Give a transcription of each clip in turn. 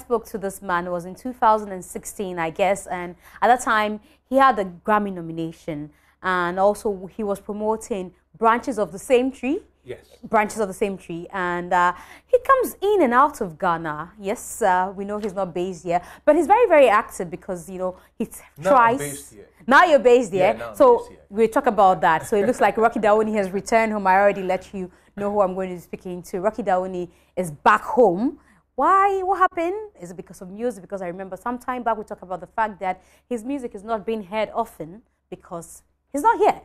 spoke to this man was in 2016, I guess, and at that time he had a Grammy nomination, and also he was promoting Branches of the Same Tree. Yes. Branches of the Same Tree, and he comes in and out of Ghana. Yes, we know he's not based here, but he's very, very active because, you know, he tries. Based here. Now you're based here. Yeah, so based here. we'll talk about that. So it looks like Rocky Dawuni has returned home. I already let you know who I'm going to be speaking to. Rocky Dawuni is back home. Why? What happened? Is it because of music? Because I remember some time back we talked about the fact that his music is not being heard often because he's not here.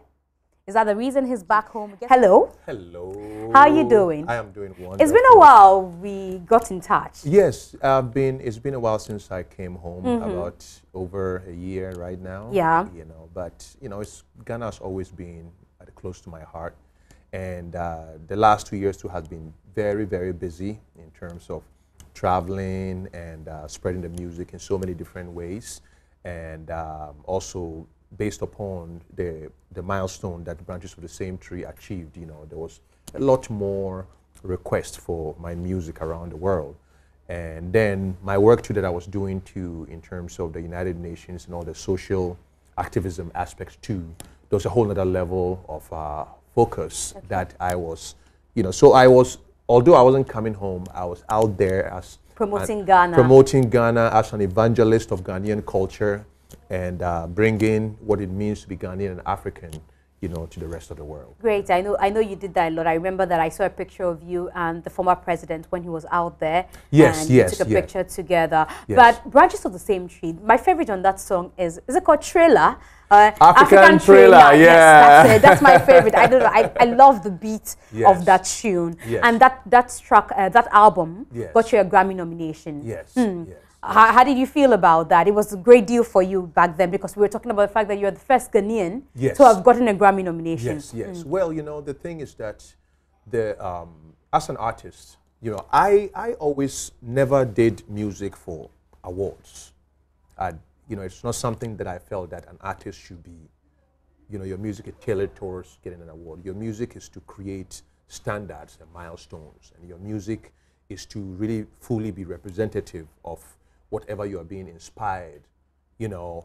Is that the reason he's back home? Hello. Hello. How are you doing? I am doing wonderful. It's been a while we got in touch. Yes, it's been a while since I came home, about over a year right now. Yeah. You know, but you know, Ghana's always been close to my heart, and the last 2 years too has been very, very busy in terms of traveling and spreading the music in so many different ways, and also based upon the milestone that Branches of the Same Tree achieved. You know, there was a lot more requests for my music around the world. And then my work too that I was doing too in terms of the United Nations and all the social activism aspects too, there was a whole other level of focus that I was, you know, so I was, although I wasn't coming home, I was out there as promoting Ghana. Promoting Ghana as an evangelist of Ghanaian culture, and bringing what it means to be Ghanaian and African, you know, to the rest of the world. Great. I know you did that a lot. I remember that I saw a picture of you and the former president when he was out there. Yes, and yes, you took a picture together. Yes. But Branches of the Same Tree, my favorite on that song is it called Trailer? African Trailer, yeah. Yes, that's it. That's my favorite. I don't know. I love the beat of that tune. Yes. And that album got you a Grammy nomination. Yes, yes. How did you feel about that? It was a great deal for you back then because we were talking about the fact that you're the first Ghanaian to have gotten a Grammy nomination. Yes, yes. Well, you know, the thing is that as an artist, you know, I always never did music for awards. You know, it's not something that I felt that an artist should be, you know, your music is tailored towards getting an award. Your music is to create standards and milestones, and your music is to really fully be representative of whatever you are being inspired, you know,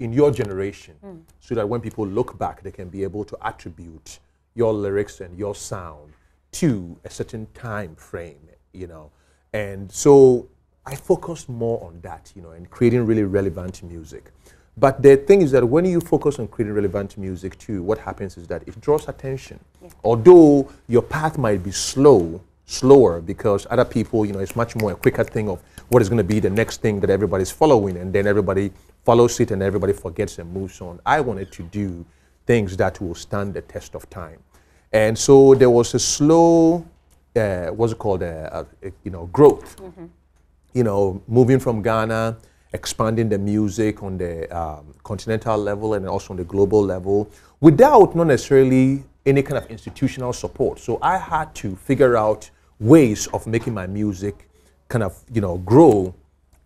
in your generation, so that when people look back, they can be able to attribute your lyrics and your sound to a certain time frame, you know. And so I focused more on that, you know, and creating really relevant music. But the thing is that when you focus on creating relevant music too, what happens is that it draws attention. Yeah. Although your path might be slower because other people, you know, it's much more a quicker thing of what is going to be the next thing that everybody's following, and then everybody follows it and everybody forgets and moves on. I wanted to do things that will stand the test of time. And so there was a slow, what's it called, you know, growth. You know, moving from Ghana, expanding the music on the continental level and also on the global level without not necessarily any kind of institutional support. So I had to figure out ways of making my music kind of, you know, grow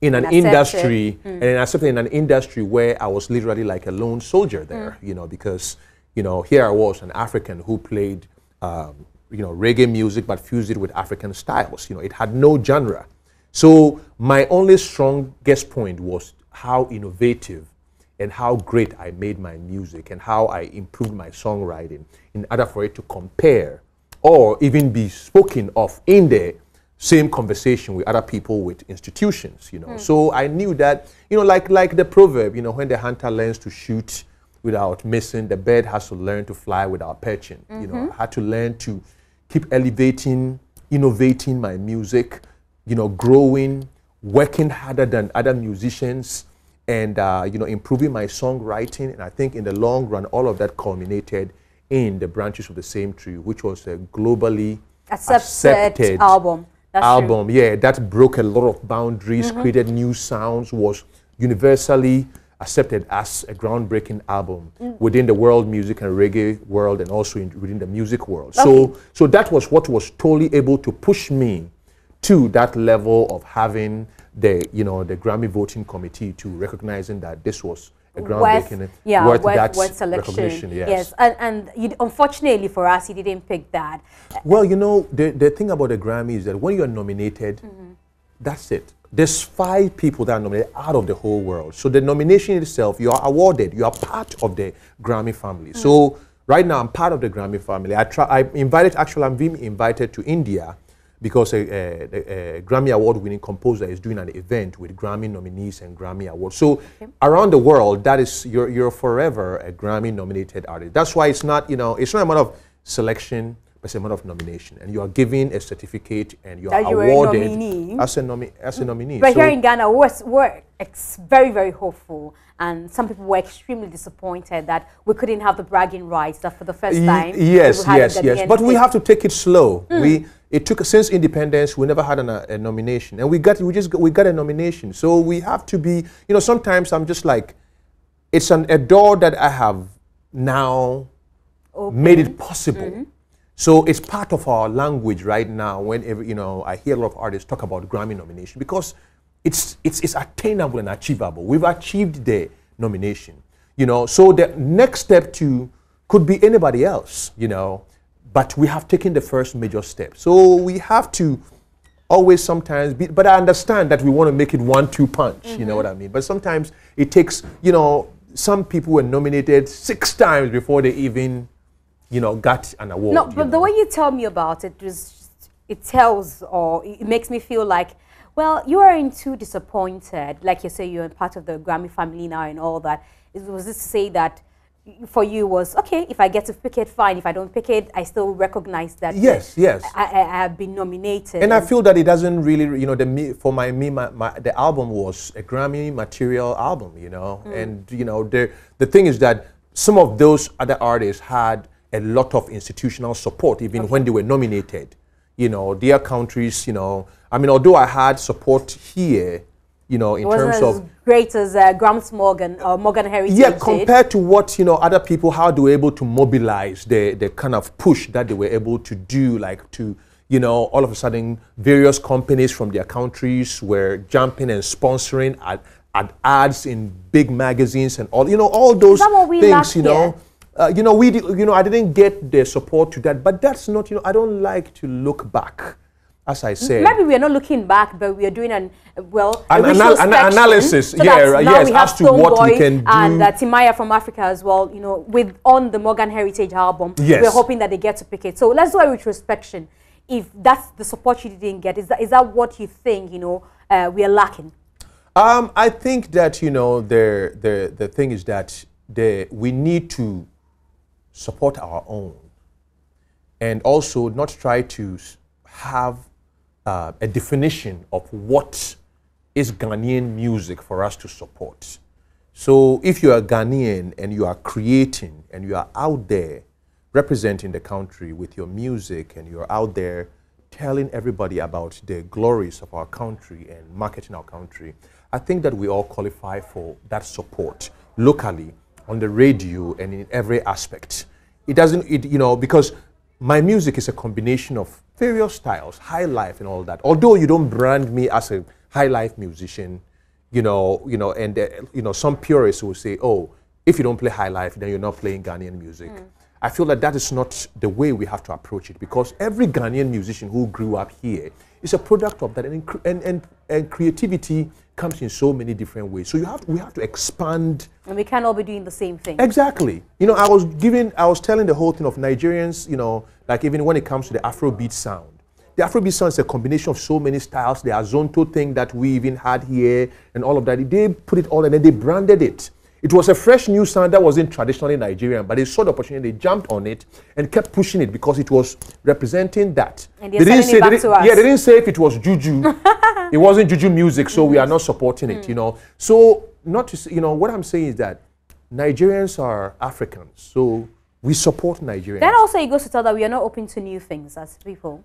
in an industry and accepted in an industry where I was literally like a lone soldier there, you know, because, you know, here I was an African who played, you know, reggae music but fused it with African styles. You know, it had no genre. So my only strongest point was how innovative and how great I made my music and how I improved my songwriting in order for it to compare or even be spoken of in the same conversation with other people with institutions, you know. So I knew that, you know, like the proverb, you know, when the hunter learns to shoot without missing, the bird has to learn to fly without perching. You know, I had to learn to keep elevating, innovating my music, you know, growing, working harder than other musicians, and you know, improving my songwriting. And I think in the long run, all of that culminated in the Branches of the Same Tree, which was a globally accepted album. That's true. Yeah, that broke a lot of boundaries, created new sounds, was universally accepted as a groundbreaking album within the world music and reggae world, and also within the music world. Okay. So that was what was totally able to push me to that level of having the, you know, the Grammy voting committee to recognizing that this was a groundbreaking, worth that recognition. Yes, and unfortunately for us, he didn't pick that. Well, you know, the thing about the Grammy is that when you are nominated, That's it. There's 5 people that are nominated out of the whole world. So the nomination itself, you are awarded. You are part of the Grammy family. So right now, I'm part of the Grammy family. I'm being invited to India because a Grammy Award-winning composer is doing an event with Grammy nominees and Grammy Awards. So around the world, that is, you're forever a Grammy-nominated artist. That's why it's not, it's not a matter of selection, but it's a matter of nomination. And you are given a certificate and you are awarded as a nominee. But here in Ghana, we're very, very hopeful. And some people were extremely disappointed that we couldn't have the bragging rights that for the first time. Yes. But we have to take it slow. It took, since independence, we never had a nomination. And we got a nomination. So we have to be, sometimes I'm just like, it's a door that I have now made it possible. So it's part of our language right now whenever, I hear a lot of artists talk about Grammy nomination because it's attainable and achievable. We've achieved the nomination, So the next step could be anybody else, but we have taken the first major step. So we have to always sometimes but I understand that we want to make it 1-2 punch, you know what I mean? But sometimes it takes, some people were nominated 6 times before they even got an award. No, but the way you tell me about it it makes me feel like, well, you aren't too disappointed. Like you say, you're part of the Grammy family now and all that. It was just to say that for you was, okay, if I get to pick it, fine. If I don't pick it, I still recognize that yes. I have been nominated. And I feel that it doesn't really, the album was a Grammy material album, And, the thing is that some of those other artists had a lot of institutional support even when they were nominated. Their countries, although I had support here, in terms of... as great as Gramps Morgan or Morgan Heritage Yeah, compared to what, other people, how they were able to mobilize the kind of push that they were able to do, like to, all of a sudden various companies from their countries were jumping and sponsoring ads in big magazines and all those things, I didn't get the support to that, but that's not, I don't like to look back, as I said. Maybe we are not looking back, but we are doing an analysis, so as to what we can do. And Timaya from Africa as well, on the Morgan Heritage album, we're hoping that they get to pick it. So let's do a retrospection. If that's the support you didn't get, is that what you think, we are lacking? I think that, the thing is that we need to support our own and also not try to have a definition of what is Ghanaian music for us to support. So if you are Ghanaian and you are creating and you are out there representing the country with your music and you're out there telling everybody about the glories of our country and marketing our country, I think that we all qualify for that support locally, on the radio and in every aspect. It doesn't, because my music is a combination of various styles, high life and all that. Although you don't brand me as a high life musician, and some purists will say, oh, if you don't play high life, then you're not playing Ghanaian music. I feel that that is not the way we have to approach it, because every Ghanaian musician who grew up here is a product of that, and creativity comes in so many different ways. So we have to expand. And we can't all be doing the same thing. Exactly. I was telling the whole thing of Nigerians, like even when it comes to the Afrobeat sound. The Afrobeat sound is a combination of so many styles. The Azonto thing that we even had here and all of that. They put it all and then they branded it. It was a fresh new sound that wasn't traditionally Nigerian, but they saw the opportunity, they jumped on it and kept pushing it because it was representing that. And they didn't say, they didn't say if it was juju. It wasn't juju music, so we are not supporting it, So not to say, what I'm saying is that Nigerians are Africans, so we support Nigerians. Then also it goes to tell that we are not open to new things as people.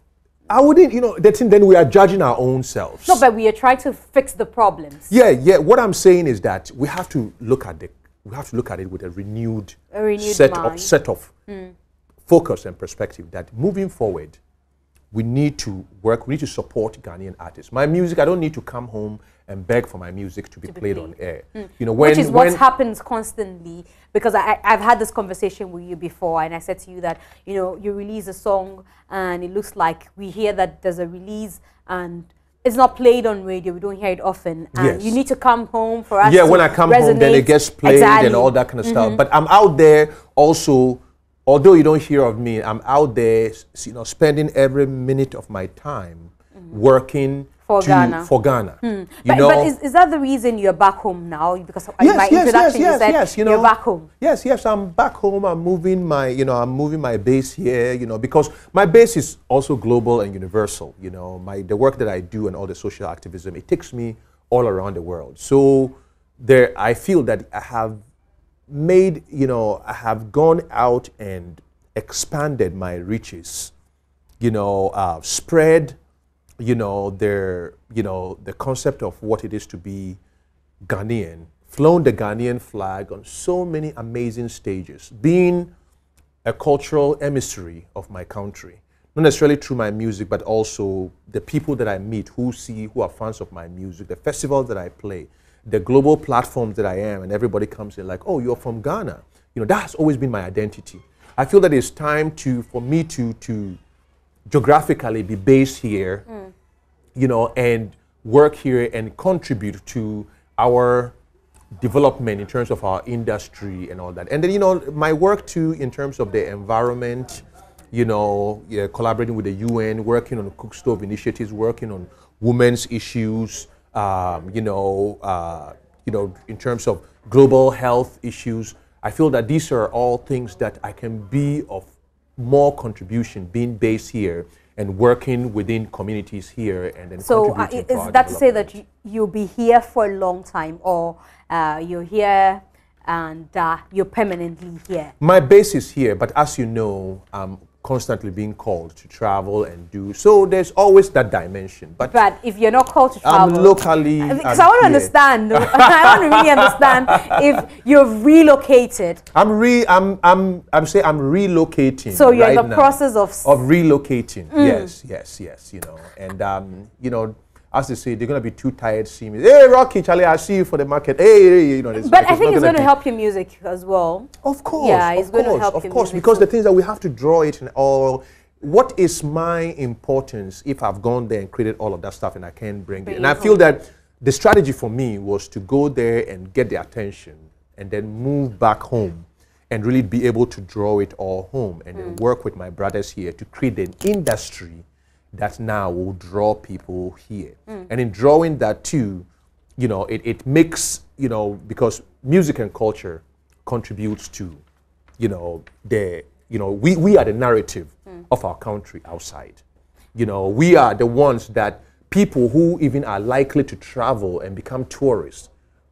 I wouldn't, then we are judging our own selves. No, but we are trying to fix the problems. Yeah. What I'm saying is that we have to look at it with a renewed set of focus and perspective. That moving forward, we need to support Ghanaian artists. My music, I don't need to come home and beg for my music to be played on air. Which is what happens constantly, because I've had this conversation with you before, and I said to you that, you release a song and it looks like we hear that there's a release and it's not played on radio. We don't hear it often. And Yes. you need to come home for us. Yeah, to when I come home, then it gets played Exactly. and all that kind of stuff. But I'm out there also, although you don't hear of me, I'm out there, spending every minute of my time working For Ghana. For Ghana. But is that the reason you're back home now? Because of my Yes, introduction, you said yes, you're back home. Yes, I'm back home. I'm moving my base here, because my base is also global and universal. The work that I do and all the social activism, it takes me all around the world. So I feel that I have made, I have gone out and expanded my reaches, spread, the concept of what it is to be Ghanaian, flown the Ghanaian flag on so many amazing stages, being a cultural emissary of my country, not necessarily through my music, but also the people that I meet who are fans of my music, the festivals that I play, the global platforms that I am, and everybody comes in like, oh, you're from Ghana. That has always been my identity. I feel that it's time for me to geographically be based here, and work here and contribute to our development in terms of our industry and all that. And then, my work too in terms of the environment, collaborating with the UN, working on cook stove initiatives, working on women's issues, in terms of global health issues. I feel that these are all things that I can be of more contribution being based here and working within communities here and then contributing to our is that to say that development. you'll be here for a long time, or you're here and you're permanently here? My base is here, but as you know, I'm constantly being called to travel and do, so there's always that dimension. But if you're not called to travel, I'm locally, because I want to understand. I want to really understand if you've relocated. I'm relocating. So you're right in the now process of relocating. Yes, and as they say, they're gonna be too tired seeing me. Hey, Rocky, Charlie, I see you for the market. Hey, But I think it's going to help your music as well. Of course, yeah, it's going to help of your course, music because too. the things that we have to draw it and all. What is my importance if I've gone there and created all of that stuff and I can't bring it? And I feel that the strategy for me was to go there and get the attention and then move back home and really be able to draw it all home and then work with my brothers here to create an industry that now will draw people here. And in drawing that too, it makes, because music and culture contributes to, we are the narrative of our country outside. We are the ones that people who even are likely to travel and become tourists,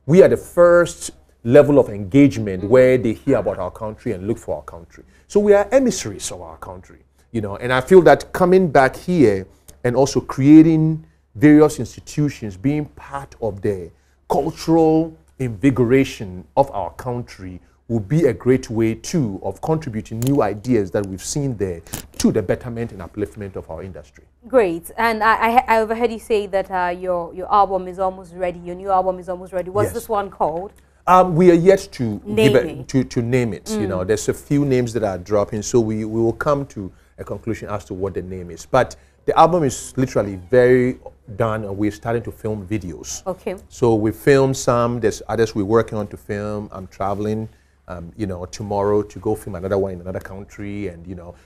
we are the first level of engagement where they hear about our country and look for our country. So we are emissaries of our country. And I feel that coming back here and also creating various institutions, being part of the cultural invigoration of our country will be a great way too of contributing new ideas that we've seen there to the betterment and upliftment of our industry. Great. And I overheard you say that your album is almost ready, your new album is almost ready. What's this one called? We are yet to name it. There's a few names that are dropping, so we will come to a conclusion as to what the name is. But the album is literally very done, and we're starting to film videos. Okay. So we filmed some. There's others we're working on to film. I'm traveling, tomorrow to go film another one in another country, and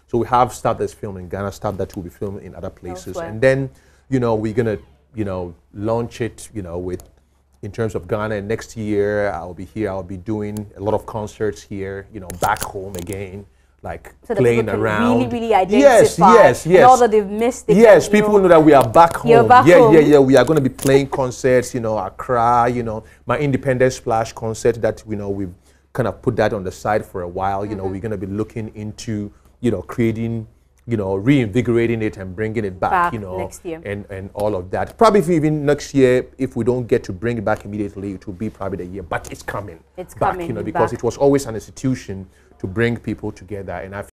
so we have stuff that's filmed in Ghana, stuff that will be filmed in other places, elsewhere. and then we're gonna launch it with. In terms of Ghana, and next year I'll be here. I'll be doing a lot of concerts here, back home again, like so playing that people around. Can really identify. Yes. And all that they've missed. Yes, people know that we are back home. You're back home. Yeah. We are going to be playing concerts, Accra, my Independence Splash concert that we've kind of put that on the side for a while. We're going to be looking into, creating. Reinvigorating it and bringing it back, next year. and all of that. Probably even next year, if we don't get to bring it back immediately, it will be probably the year, but it's coming. It's back, coming because back. it was always an institution to bring people together, and I feel